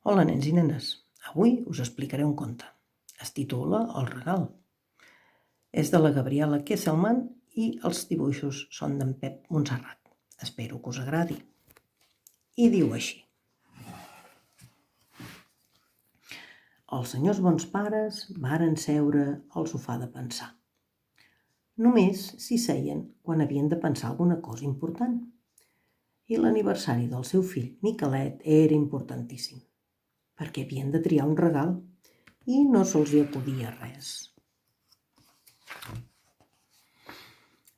Hola, nens i nenes. Avui us explicaré un conte. Es titula El regal. És de la Gabriela Kesselman i els dibuixos són d'en Pep Montserrat. Espero que us agradi. I diu així. Els senyors bons pares varen seure al sofà de pensar. Només s'hi seien quan havien de pensar alguna cosa important. I l'aniversari del seu fill, Miquelet, era importantíssim, perquè havien de triar un regal i no se'ls hi acudia res.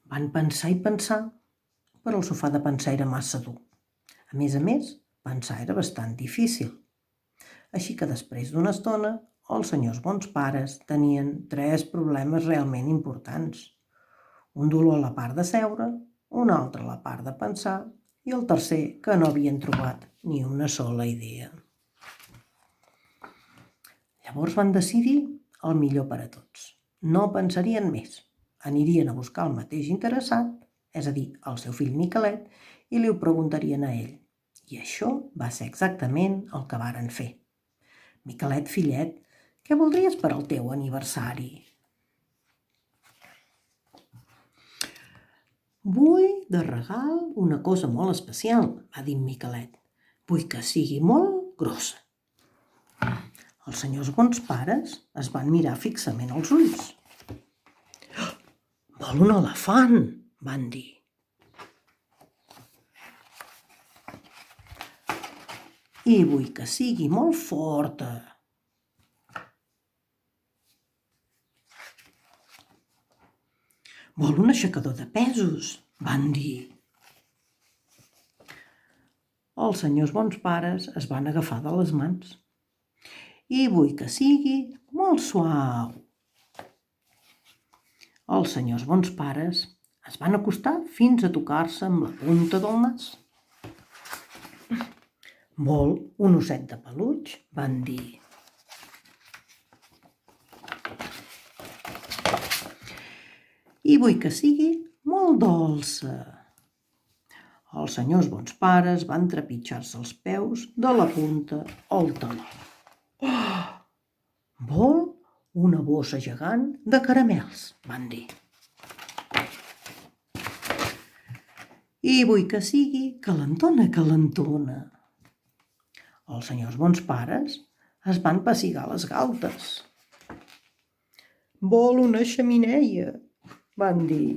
Van pensar i pensar, però el sofà de pensar era massa dur. A més, pensar era bastant difícil. Així que després d'una estona, els senyors bons pares tenien 3 problemes realment importants. Un dolor a la part de seure, un altre a la part de pensar i el tercer que no havien trobat ni una sola idea. Llavors van decidir el millor per a tots. No pensarien més. Anirien a buscar el mateix interessat, és a dir, el seu fill Miquelet, i li ho preguntarien a ell. I això va ser exactament el que varen fer. Miquelet, fillet, què voldries per al teu aniversari? Vull de regal una cosa molt especial, va dir Miquelet. Vull que sigui molt grossa. Els senyors bons pares es van mirar fixament als ulls. Vol un elefant, van dir. I vull que sigui molt forta. Vol un aixecador de pesos, van dir. Els senyors bons pares es van agafar de les mans. I vull que sigui molt suau. Els senyors bons pares es van acostar fins a tocar-se amb la punta del nas. Vol un osset de peluix, van dir. I vull que sigui molt dolça. Els senyors bons pares van trepitjar-se els peus de la punta al taló. Oh! Vol una bossa gegant de caramels, van dir. I vull que sigui calentona, calentona. Els senyors bons pares es van pessigar les galtes. Vol una xemeneia, van dir.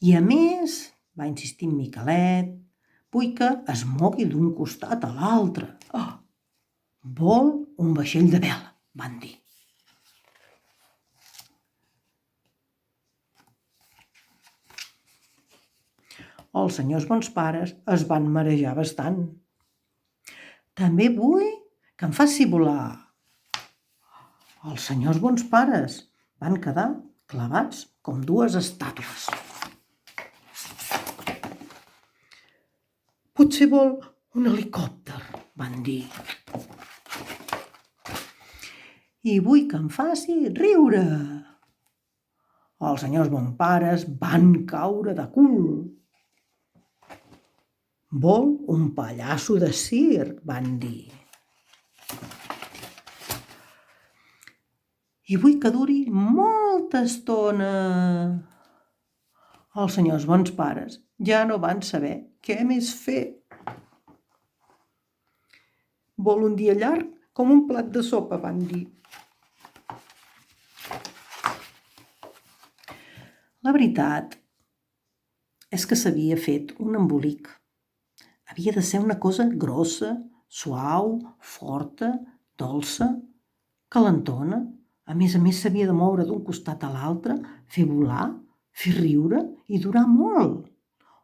I a més, va insistir en Miquelet, vull que es mogui d'un costat a l'altre. Oh! Vol un vaixell de vela, van dir. Els senyors bons pares es van marejar bastant. També vull que em faci volar. Els senyors bons pares van quedar clavats com 2 estàtues. Potser vol un helicòpter, van dir. I vull que em faci riure. Els senyors bons pares van caure de cul. Vol un pallasso de circ, van dir. I vull que duri molta estona. Els senyors bons pares ja no van saber què més fer. Vol un dia llarg com un plat de sopa, van dir. La veritat és que s'havia fet un embolic. Havia de ser una cosa grossa, suau, forta, dolça, calentona. A més, s'havia de moure d'un costat a l'altre, fer volar, fer riure i durar molt.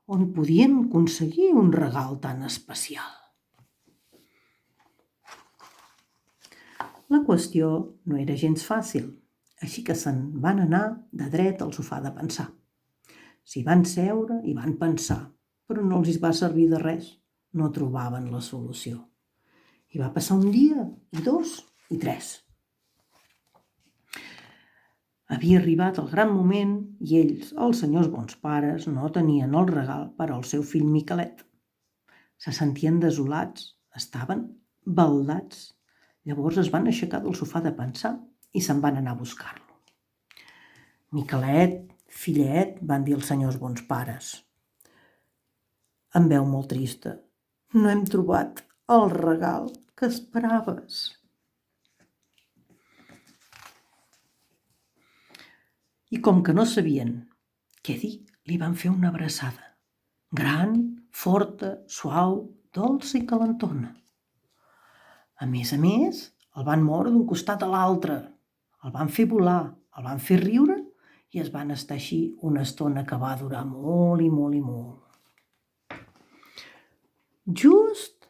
On podien aconseguir un regal tan especial? La qüestió no era gens fàcil, així que se'n van anar de dret al sofà de pensar. S'hi van seure i van pensar, però no els va servir de res. No trobaven la solució. I va passar un dia, i 2, i 3. Havia arribat el gran moment i ells, els senyors bons pares, no tenien el regal per al seu fill Miquelet. Se sentien desolats, estaven baldats. Llavors es van aixecar del sofà de pensar i se'n van anar a buscar-lo. Miquelet, fillet, van dir els senyors bons pares, amb veu molt trista, no hem trobat el regal que esperaves. I com que no sabien què dir, li van fer una abraçada, gran, forta, suau, dolça i calentona. A més, el van moure d'un costat a l'altre, el van fer volar, el van fer riure i es van estar així una estona que va durar molt i molt i molt. Just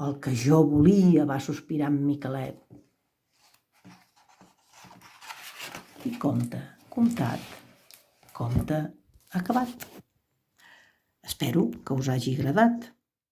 el que jo volia, va sospirar en Miquelet. I compte comptat, compte acabat. Espero que us hagi agradat.